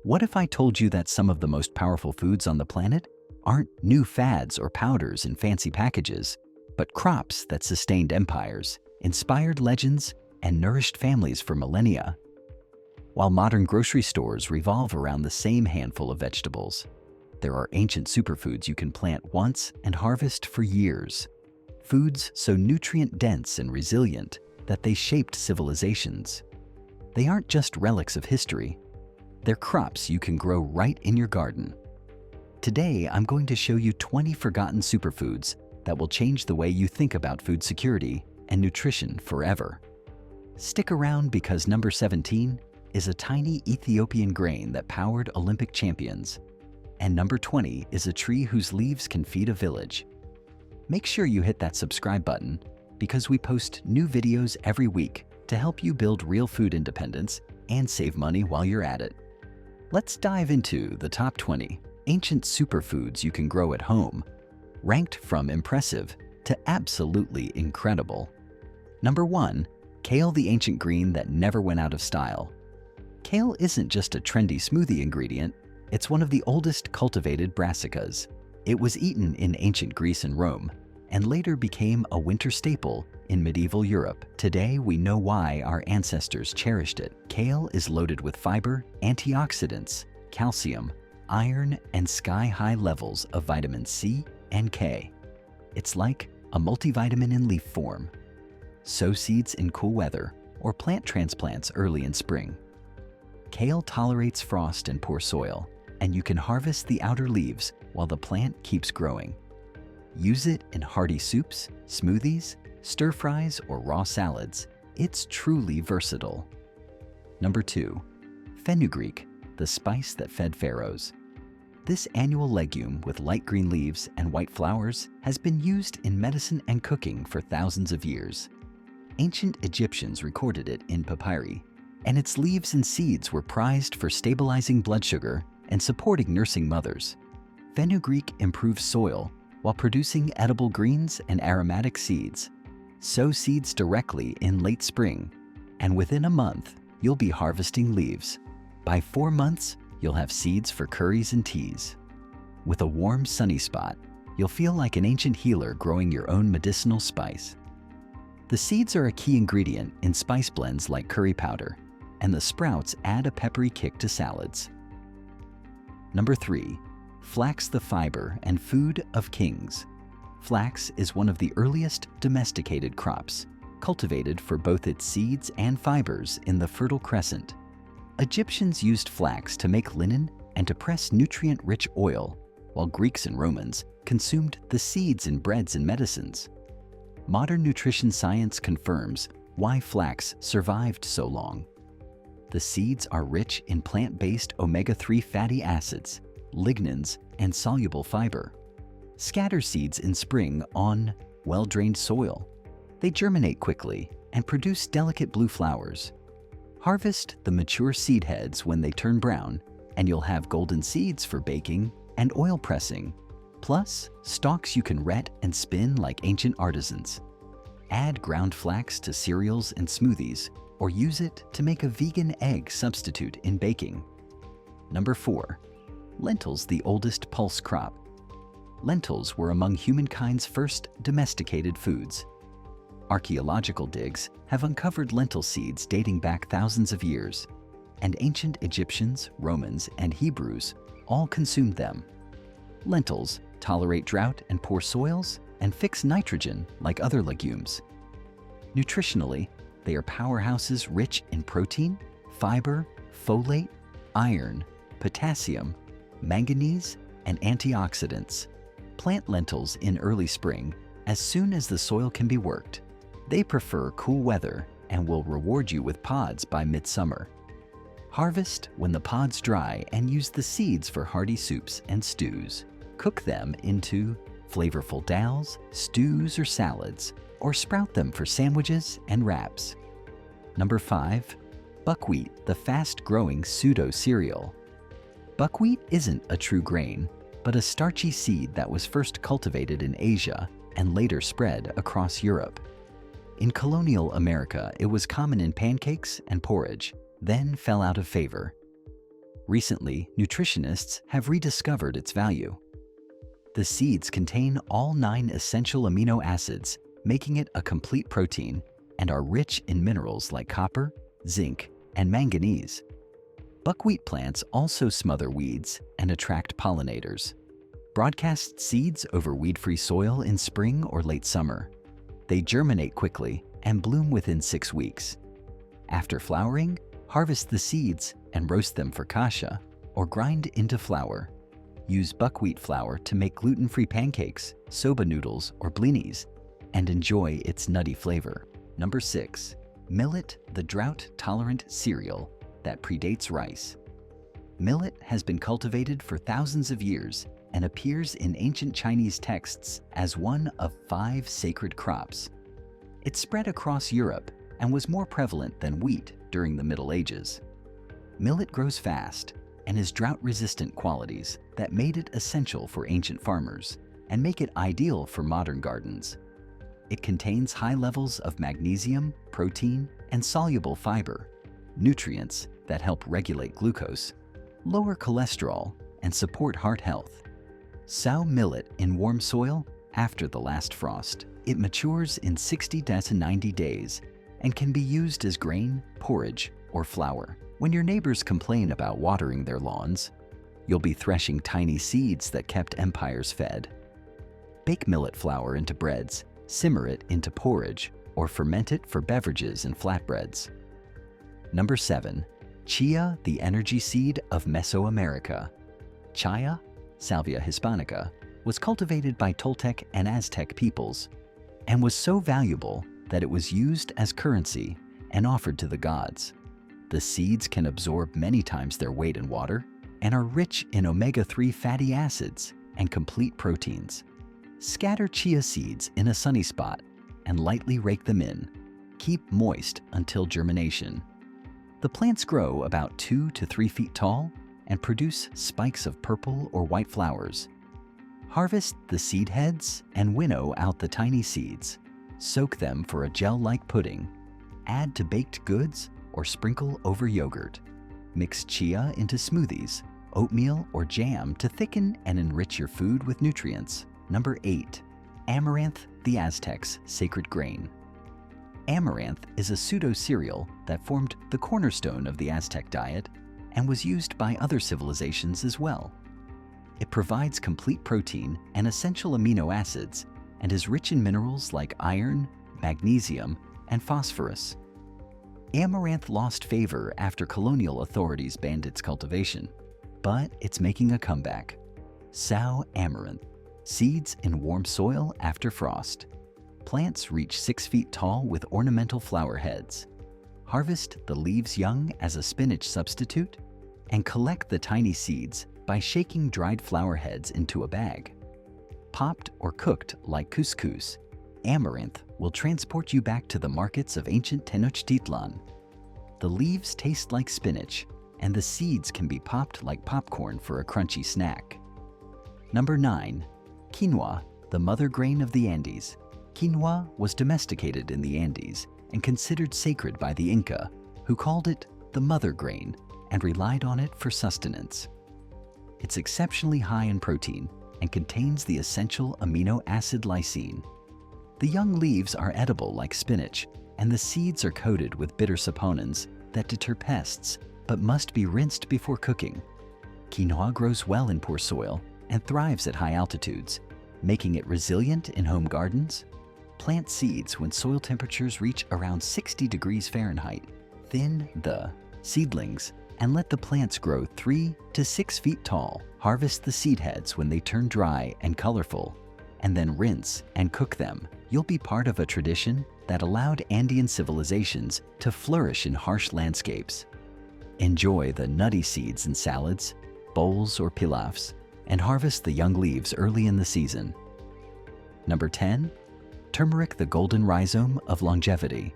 What if I told you that some of the most powerful foods on the planet aren't new fads or powders in fancy packages, but crops that sustained empires, inspired legends, and nourished families for millennia? While modern grocery stores revolve around the same handful of vegetables, there are ancient superfoods you can plant once and harvest for years. Foods so nutrient-dense and resilient that they shaped civilizations. They aren't just relics of history. They're crops you can grow right in your garden. Today, I'm going to show you 20 forgotten superfoods that will change the way you think about food security and nutrition forever. Stick around because number 17 is a tiny Ethiopian grain that powered Olympic champions. And number 20 is a tree whose leaves can feed a village. Make sure you hit that subscribe button because we post new videos every week to help you build real food independence and save money while you're at it. Let's dive into the top 20 ancient superfoods you can grow at home, ranked from impressive to absolutely incredible. Number 1, kale, the ancient green that never went out of style. Kale isn't just a trendy smoothie ingredient, it's one of the oldest cultivated brassicas. It was eaten in ancient Greece and Rome, and later became a winter staple in medieval Europe. Today, we know why our ancestors cherished it. Kale is loaded with fiber, antioxidants, calcium, iron, and sky-high levels of vitamin C and K. It's like a multivitamin in leaf form. Sow seeds in cool weather or plant transplants early in spring. Kale tolerates frost and poor soil, and you can harvest the outer leaves while the plant keeps growing. Use it in hearty soups, smoothies, stir-fries, or raw salads. It's truly versatile. Number 2, fenugreek, the spice that fed pharaohs. This annual legume with light green leaves and white flowers has been used in medicine and cooking for thousands of years. Ancient Egyptians recorded it in papyri, and its leaves and seeds were prized for stabilizing blood sugar and supporting nursing mothers. Fenugreek improves soil while producing edible greens and aromatic seeds. Sow seeds directly in late spring, and within a month, you'll be harvesting leaves. By 4 months, you'll have seeds for curries and teas. With a warm, sunny spot, you'll feel like an ancient healer growing your own medicinal spice. The seeds are a key ingredient in spice blends like curry powder, and the sprouts add a peppery kick to salads. Number 3, flax, the fiber and food of kings. Flax is one of the earliest domesticated crops, cultivated for both its seeds and fibers in the Fertile Crescent. Egyptians used flax to make linen and to press nutrient-rich oil, while Greeks and Romans consumed the seeds in breads and medicines. Modern nutrition science confirms why flax survived so long. The seeds are rich in plant-based omega-3 fatty acids, lignans, and soluble fiber. Scatter seeds in spring on well-drained soil. They germinate quickly and produce delicate blue flowers. Harvest the mature seed heads when they turn brown, and you'll have golden seeds for baking and oil pressing, plus stalks you can ret and spin like ancient artisans. Add ground flax to cereals and smoothies, or use it to make a vegan egg substitute in baking. Number 4, lentils, the oldest pulse crop. Lentils were among humankind's first domesticated foods. Archaeological digs have uncovered lentil seeds dating back thousands of years, and ancient Egyptians, Romans, and Hebrews all consumed them. Lentils tolerate drought and poor soils and fix nitrogen like other legumes. Nutritionally, they are powerhouses rich in protein, fiber, folate, iron, potassium, manganese, and antioxidants. Plant lentils in early spring as soon as the soil can be worked. They prefer cool weather and will reward you with pods by midsummer. Harvest when the pods dry and use the seeds for hearty soups and stews. Cook them into flavorful dals, stews, or salads, or sprout them for sandwiches and wraps. Number 5, buckwheat, the fast-growing pseudo-cereal. Buckwheat isn't a true grain, but a starchy seed that was first cultivated in Asia and later spread across Europe. In colonial America, it was common in pancakes and porridge, then fell out of favor. Recently, nutritionists have rediscovered its value. The seeds contain all 9 essential amino acids, making it a complete protein, and are rich in minerals like copper, zinc, and manganese. Buckwheat plants also smother weeds and attract pollinators. Broadcast seeds over weed-free soil in spring or late summer. They germinate quickly and bloom within 6 weeks. After flowering, harvest the seeds and roast them for kasha or grind into flour. Use buckwheat flour to make gluten-free pancakes, soba noodles, or blinis, and enjoy its nutty flavor. Number 6. Millet, the drought-tolerant cereal that predates rice. Millet has been cultivated for thousands of years and appears in ancient Chinese texts as one of 5 sacred crops. It spread across Europe and was more prevalent than wheat during the Middle Ages. Millet grows fast and has drought-resistant qualities that made it essential for ancient farmers and make it ideal for modern gardens. It contains high levels of magnesium, protein, and soluble fiber, nutrients that help regulate glucose, lower cholesterol, and support heart health. Sow millet in warm soil after the last frost. It matures in 60 to 90 days and can be used as grain, porridge, or flour. When your neighbors complain about watering their lawns, you'll be threshing tiny seeds that kept empires fed. Bake millet flour into breads, simmer it into porridge, or ferment it for beverages and flatbreads. Number 7. Chia, the energy seed of Mesoamerica. Chia, Salvia hispanica, was cultivated by Toltec and Aztec peoples and was so valuable that it was used as currency and offered to the gods. The seeds can absorb many times their weight in water and are rich in omega-3 fatty acids and complete proteins. Scatter chia seeds in a sunny spot and lightly rake them in. Keep moist until germination. The plants grow about 2 to 3 feet tall and produce spikes of purple or white flowers. Harvest the seed heads and winnow out the tiny seeds. Soak them for a gel-like pudding. Add to baked goods or sprinkle over yogurt. Mix chia into smoothies, oatmeal, or jam to thicken and enrich your food with nutrients. Number 8. Amaranth, the Aztecs' sacred grain. Amaranth is a pseudocereal that formed the cornerstone of the Aztec diet and was used by other civilizations as well. It provides complete protein and essential amino acids and is rich in minerals like iron, magnesium, and phosphorus. Amaranth lost favor after colonial authorities banned its cultivation, but it's making a comeback. Sow amaranth. Seeds in warm soil after frost. Plants reach 6 feet tall with ornamental flower heads. Harvest the leaves young as a spinach substitute and collect the tiny seeds by shaking dried flower heads into a bag. Popped or cooked like couscous, amaranth will transport you back to the markets of ancient Tenochtitlan. The leaves taste like spinach, and the seeds can be popped like popcorn for a crunchy snack. Number 9. Quinoa, the mother grain of the Andes. Quinoa was domesticated in the Andes and considered sacred by the Inca, who called it the mother grain and relied on it for sustenance. It's exceptionally high in protein and contains the essential amino acid lysine. The young leaves are edible like spinach, and the seeds are coated with bitter saponins that deter pests but must be rinsed before cooking. Quinoa grows well in poor soil and thrives at high altitudes, making it resilient in home gardens. Plant seeds when soil temperatures reach around 60 degrees Fahrenheit. Thin the seedlings and let the plants grow 3 to 6 feet tall. Harvest the seed heads when they turn dry and colorful, and then rinse and cook them. You'll be part of a tradition that allowed Andean civilizations to flourish in harsh landscapes. Enjoy the nutty seeds in salads, bowls, or pilafs, and harvest the young leaves early in the season. Number 10. Turmeric, the golden rhizome of longevity.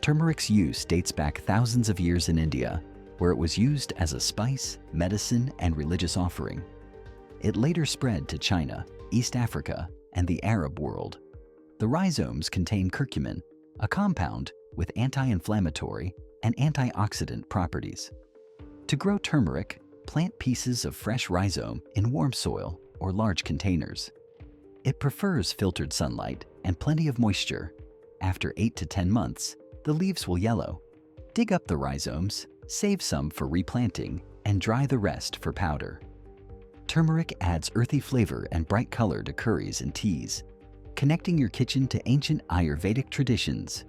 Turmeric's use dates back thousands of years in India, where it was used as a spice, medicine, and religious offering. It later spread to China, East Africa, and the Arab world. The rhizomes contain curcumin, a compound with anti-inflammatory and antioxidant properties. To grow turmeric, plant pieces of fresh rhizome in warm soil or large containers. It prefers filtered sunlight and plenty of moisture. After 8 to 10 months, the leaves will yellow. Dig up the rhizomes, save some for replanting, and dry the rest for powder. Turmeric adds earthy flavor and bright color to curries and teas, connecting your kitchen to ancient Ayurvedic traditions.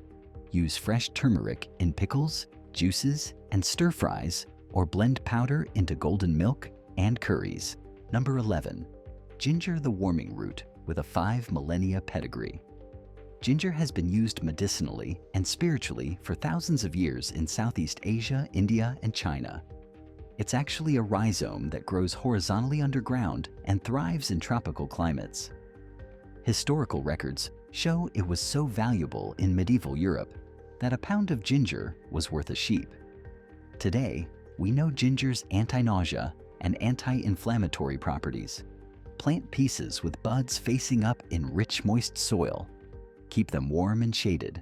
Use fresh turmeric in pickles, juices, and stir-fries, or blend powder into golden milk and curries. Number 11. Ginger the warming root with a 5 millennia pedigree. Ginger has been used medicinally and spiritually for thousands of years in Southeast Asia, India, and China. It's actually a rhizome that grows horizontally underground and thrives in tropical climates. Historical records show it was so valuable in medieval Europe that a pound of ginger was worth a sheep. Today, we know ginger's anti-nausea and anti-inflammatory properties. Plant pieces with buds facing up in rich, moist soil. Keep them warm and shaded.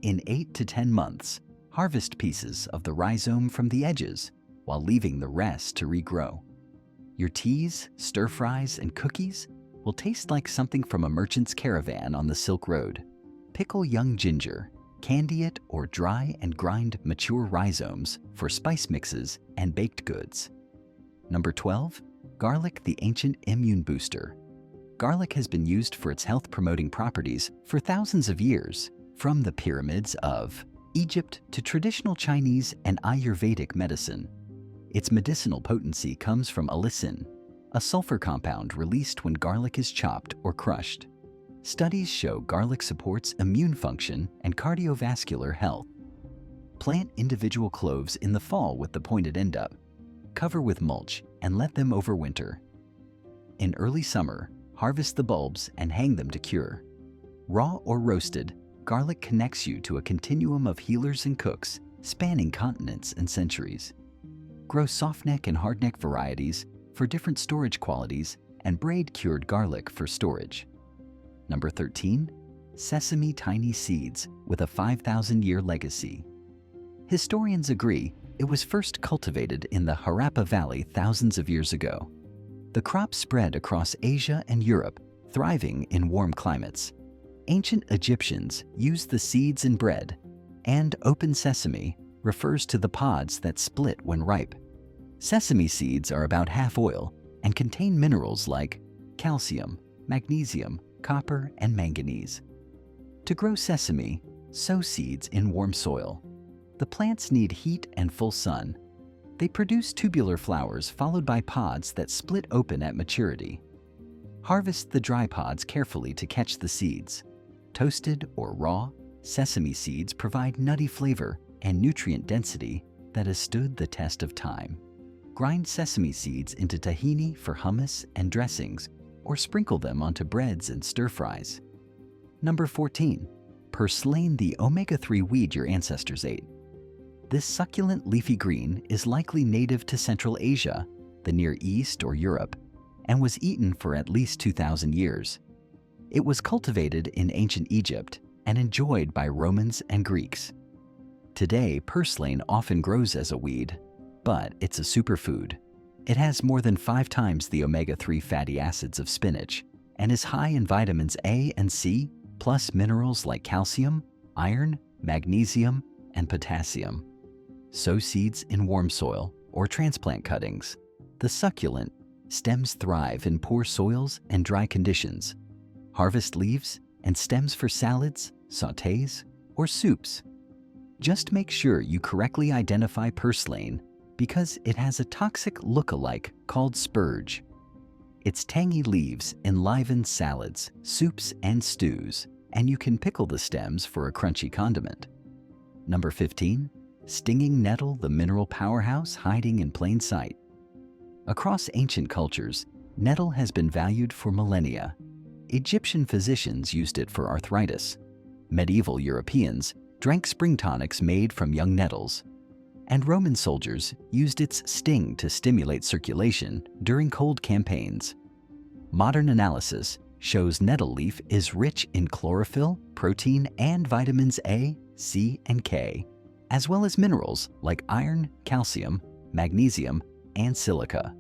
In 8 to 10 months, harvest pieces of the rhizome from the edges while leaving the rest to regrow. Your teas, stir-fries, and cookies will taste like something from a merchant's caravan on the Silk Road. Pickle young ginger, candy it, or dry and grind mature rhizomes for spice mixes and baked goods. Number 12. Garlic, the ancient immune booster. Garlic has been used for its health-promoting properties for thousands of years, from the pyramids of Egypt to traditional Chinese and Ayurvedic medicine. Its medicinal potency comes from allicin, a sulfur compound released when garlic is chopped or crushed. Studies show garlic supports immune function and cardiovascular health. Plant individual cloves in the fall with the pointed end up. Cover with mulch and let them overwinter. In early summer, harvest the bulbs and hang them to cure. Raw or roasted, garlic connects you to a continuum of healers and cooks spanning continents and centuries. Grow softneck and hardneck varieties for different storage qualities and braid cured garlic for storage. Number 13. Sesame tiny seeds with a 5,000-year legacy. Historians agree it was first cultivated in the Harappa Valley thousands of years ago. The crop spread across Asia and Europe, thriving in warm climates. Ancient Egyptians used the seeds in bread, and open sesame refers to the pods that split when ripe. Sesame seeds are about half oil and contain minerals like calcium, magnesium, copper, and manganese. To grow sesame, sow seeds in warm soil. The plants need heat and full sun. They produce tubular flowers followed by pods that split open at maturity. Harvest the dry pods carefully to catch the seeds. Toasted or raw, sesame seeds provide nutty flavor and nutrient density that has stood the test of time. Grind sesame seeds into tahini for hummus and dressings, or sprinkle them onto breads and stir-fries. Number 14. Purslane, the omega-3 weed your ancestors ate. This succulent leafy green is likely native to Central Asia, the Near East, or Europe, and was eaten for at least 2,000 years. It was cultivated in ancient Egypt and enjoyed by Romans and Greeks. Today, purslane often grows as a weed, but it's a superfood. It has more than 5 times the omega-3 fatty acids of spinach and is high in vitamins A and C, plus minerals like calcium, iron, magnesium, and potassium. Sow seeds in warm soil or transplant cuttings. The succulent stems thrive in poor soils and dry conditions. Harvest leaves and stems for salads, sautés, or soups. Just make sure you correctly identify purslane because it has a toxic look-alike called spurge. Its tangy leaves enliven salads, soups, and stews, and you can pickle the stems for a crunchy condiment. Number 15. Stinging nettle, the mineral powerhouse hiding in plain sight. Across ancient cultures, nettle has been valued for millennia. Egyptian physicians used it for arthritis. Medieval Europeans drank spring tonics made from young nettles. And Roman soldiers used its sting to stimulate circulation during cold campaigns. Modern analysis shows nettle leaf is rich in chlorophyll, protein, and vitamins A, C, and K, as well as minerals like iron, calcium, magnesium, and silica.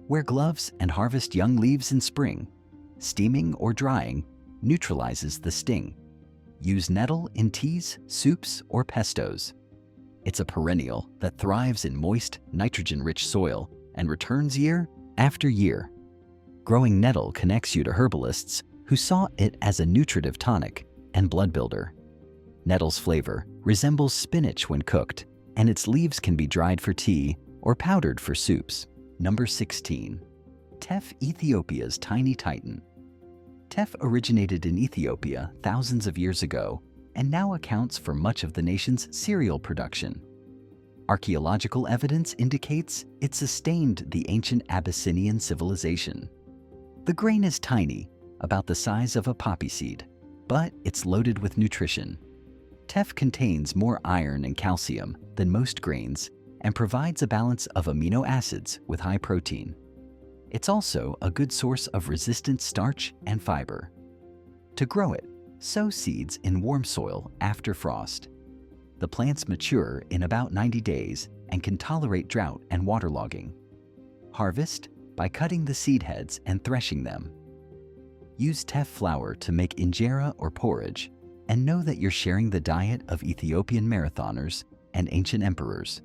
Wear gloves and harvest young leaves in spring. Steaming or drying neutralizes the sting. Use nettle in teas, soups, or pestos. It's a perennial that thrives in moist, nitrogen-rich soil and returns year after year. Growing nettle connects you to herbalists who saw it as a nutritive tonic and blood builder. Nettle's flavor resembles spinach when cooked, and its leaves can be dried for tea or powdered for soups. Number 16. Teff, Ethiopia's tiny titan. Teff originated in Ethiopia thousands of years ago and now accounts for much of the nation's cereal production. Archaeological evidence indicates it sustained the ancient Abyssinian civilization. The grain is tiny, about the size of a poppy seed, but it's loaded with nutrition. Teff contains more iron and calcium than most grains and provides a balance of amino acids with high protein. It's also a good source of resistant starch and fiber. To grow it, sow seeds in warm soil after frost. The plants mature in about 90 days and can tolerate drought and waterlogging. Harvest by cutting the seed heads and threshing them. Use teff flour to make injera or porridge, and know that you're sharing the diet of Ethiopian marathoners and ancient emperors.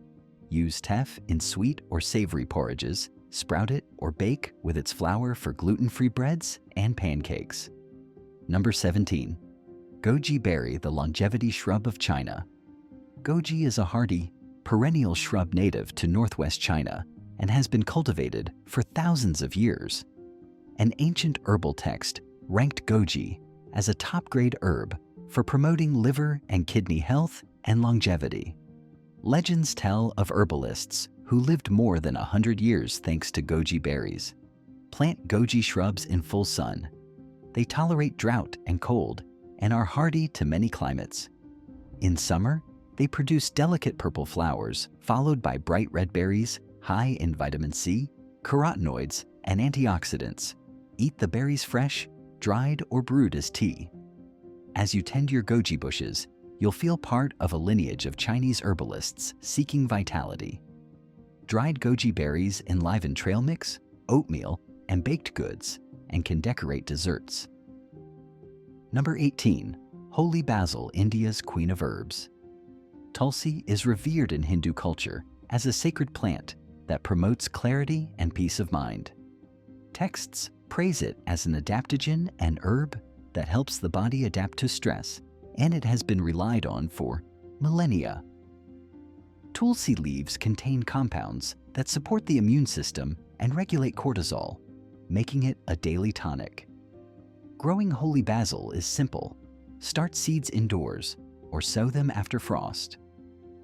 Use teff in sweet or savory porridges, sprout it or bake with its flour for gluten-free breads and pancakes. Number 17. Goji berry, the longevity shrub of China. Goji is a hardy, perennial shrub native to northwest China and has been cultivated for thousands of years. An ancient herbal text ranked goji as a top-grade herb for promoting liver and kidney health and longevity. Legends tell of herbalists who lived more than 100 years thanks to goji berries. Plant goji shrubs in full sun. They tolerate drought and cold and are hardy to many climates. In summer, they produce delicate purple flowers followed by bright red berries high in vitamin C, carotenoids, and antioxidants. Eat the berries fresh, dried, or brewed as tea. As you tend your goji bushes, you'll feel part of a lineage of Chinese herbalists seeking vitality. Dried goji berries enliven trail mix, oatmeal, and baked goods, and can decorate desserts. Number 18. Holy basil, India's queen of herbs. Tulsi is revered in Hindu culture as a sacred plant that promotes clarity and peace of mind. Texts praise it as an adaptogen and herb that helps the body adapt to stress, and it has been relied on for millennia. Tulsi leaves contain compounds that support the immune system and regulate cortisol, making it a daily tonic. Growing holy basil is simple. Start seeds indoors or sow them after frost.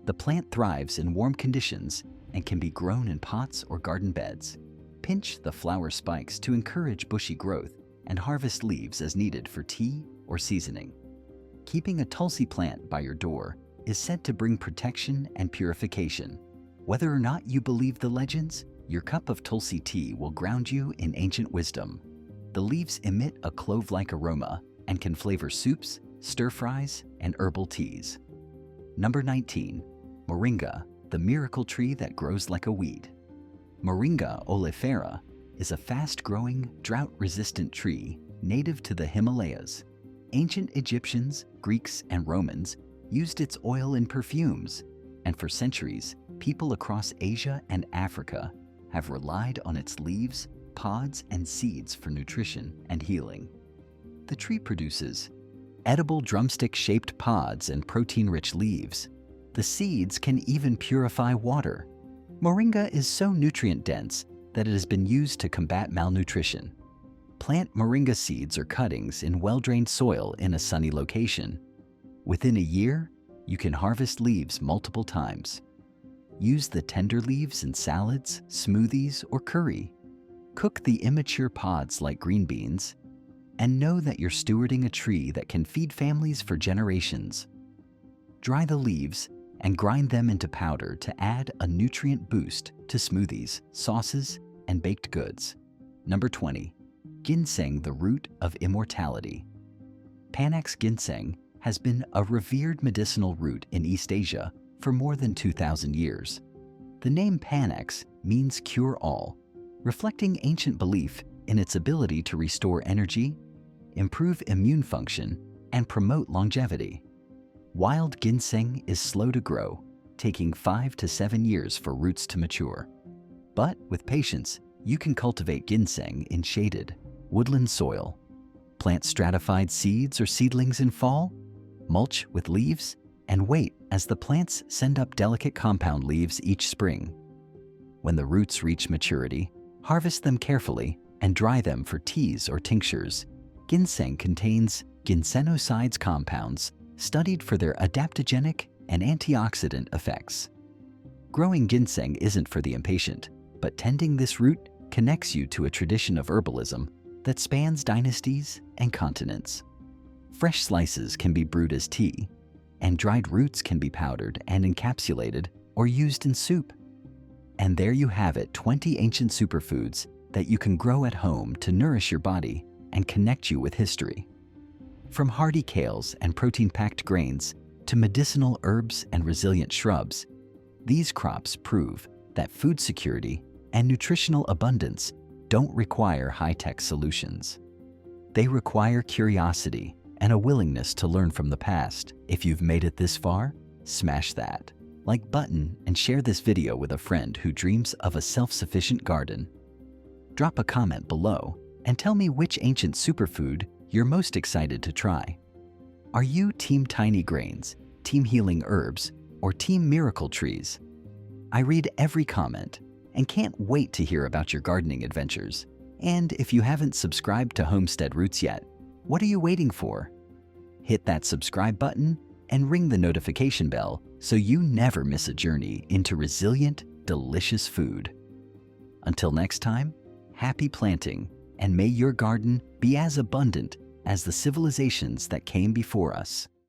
The plant thrives in warm conditions and can be grown in pots or garden beds. Pinch the flower spikes to encourage bushy growth and harvest leaves as needed for tea or seasoning. Keeping a Tulsi plant by your door is said to bring protection and purification. Whether or not you believe the legends, your cup of Tulsi tea will ground you in ancient wisdom. The leaves emit a clove-like aroma and can flavor soups, stir-fries, and herbal teas. Number 19. Moringa, the miracle tree that grows like a weed. Moringa oleifera is a fast-growing, drought-resistant tree native to the Himalayas. Ancient Egyptians, Greeks, and Romans used its oil in perfumes, and for centuries, people across Asia and Africa have relied on its leaves, pods, and seeds for nutrition and healing. The tree produces edible drumstick-shaped pods and protein-rich leaves. The seeds can even purify water. Moringa is so nutrient-dense that it has been used to combat malnutrition. Plant moringa seeds or cuttings in well-drained soil in a sunny location. Within a year, you can harvest leaves multiple times. Use the tender leaves in salads, smoothies, or curry. Cook the immature pods like green beans, and know that you're stewarding a tree that can feed families for generations. Dry the leaves and grind them into powder to add a nutrient boost to smoothies, sauces, and baked goods. Number 20. Ginseng, the root of immortality. Panax ginseng has been a revered medicinal root in East Asia for more than 2,000 years. The name Panax means cure-all, reflecting ancient belief in its ability to restore energy, improve immune function, and promote longevity. Wild ginseng is slow to grow, taking 5 to 7 years for roots to mature. But with patience, you can cultivate ginseng in shaded, woodland soil. Plant stratified seeds or seedlings in fall, mulch with leaves, and wait as the plants send up delicate compound leaves each spring. When the roots reach maturity, harvest them carefully and dry them for teas or tinctures. Ginseng contains ginsenosides compounds studied for their adaptogenic and antioxidant effects. Growing ginseng isn't for the impatient, but tending this root connects you to a tradition of herbalism that spans dynasties and continents. Fresh slices can be brewed as tea, and dried roots can be powdered and encapsulated or used in soup. And there you have it, 20 ancient superfoods that you can grow at home to nourish your body and connect you with history. From hardy kales and protein-packed grains to medicinal herbs and resilient shrubs, these crops prove that food security and nutritional abundance don't require high-tech solutions. They require curiosity and a willingness to learn from the past. If you've made it this far, smash that like button and share this video with a friend who dreams of a self-sufficient garden. Drop a comment below and tell me which ancient superfood you're most excited to try. Are you Team Tiny Grains, Team Healing Herbs, or Team Miracle Trees? I read every comment and can't wait to hear about your gardening adventures. And if you haven't subscribed to Homestead Roots yet, what are you waiting for? Hit that subscribe button and ring the notification bell so you never miss a journey into resilient, delicious food. Until next time, happy planting, and may your garden be as abundant as the civilizations that came before us.